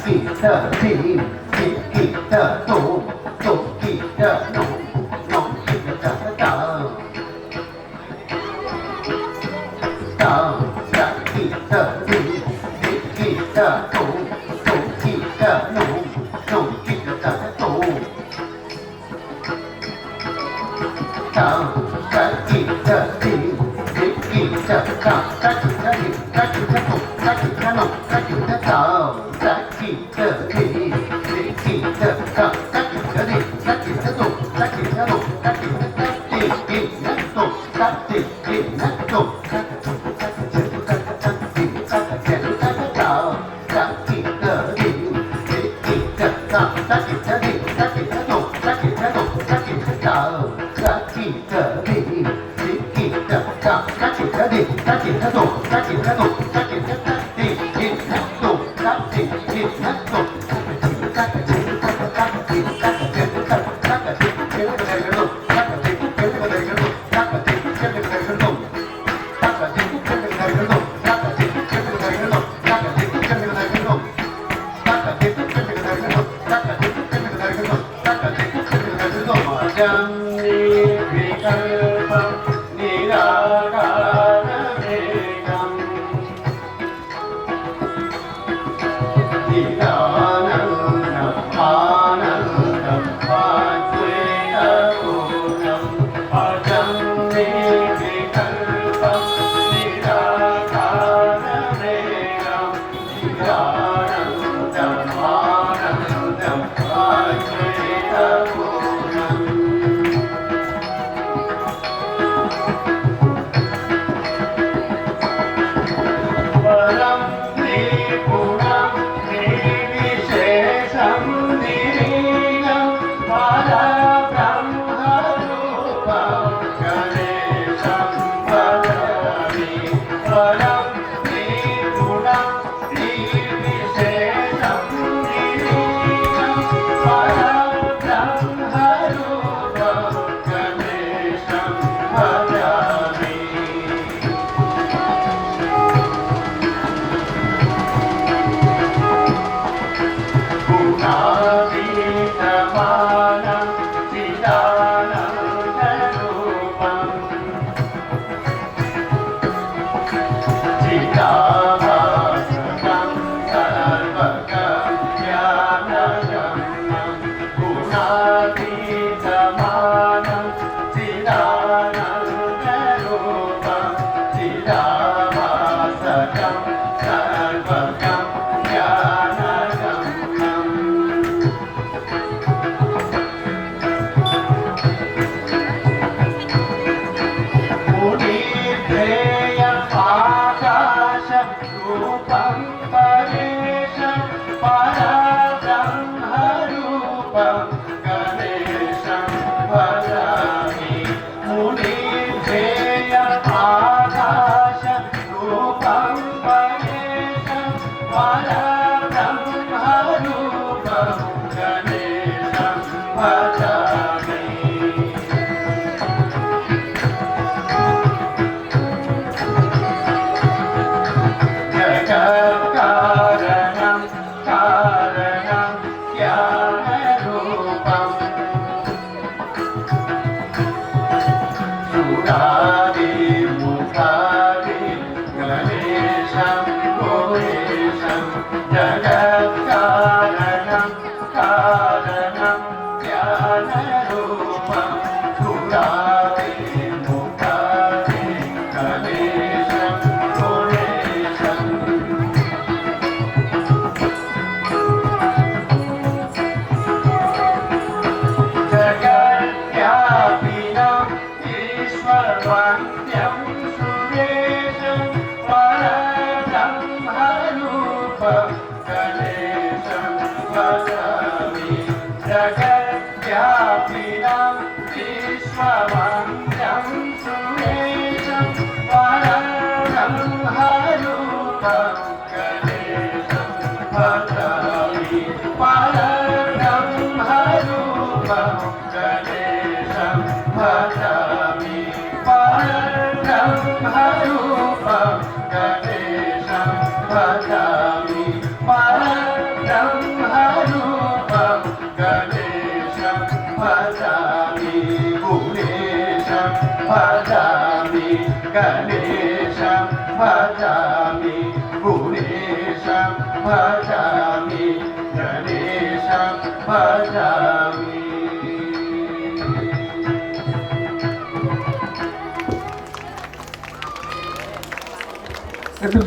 己的情，情己的动，动己的浓，浓己的等，等己的理，理己的动，动己的浓，浓己的动，等己的理，理己的等，己的理，己的动，己的浓，己的等。己的理，理己的等，己的理，己的动，己的浓，己的等，己的动，己的动，Gणेशं भजामि परं भजामि गुणेशं भजामि गणेशं भजामि गुणेशं भजामि गणेशं भजामि ఎపిసోడ్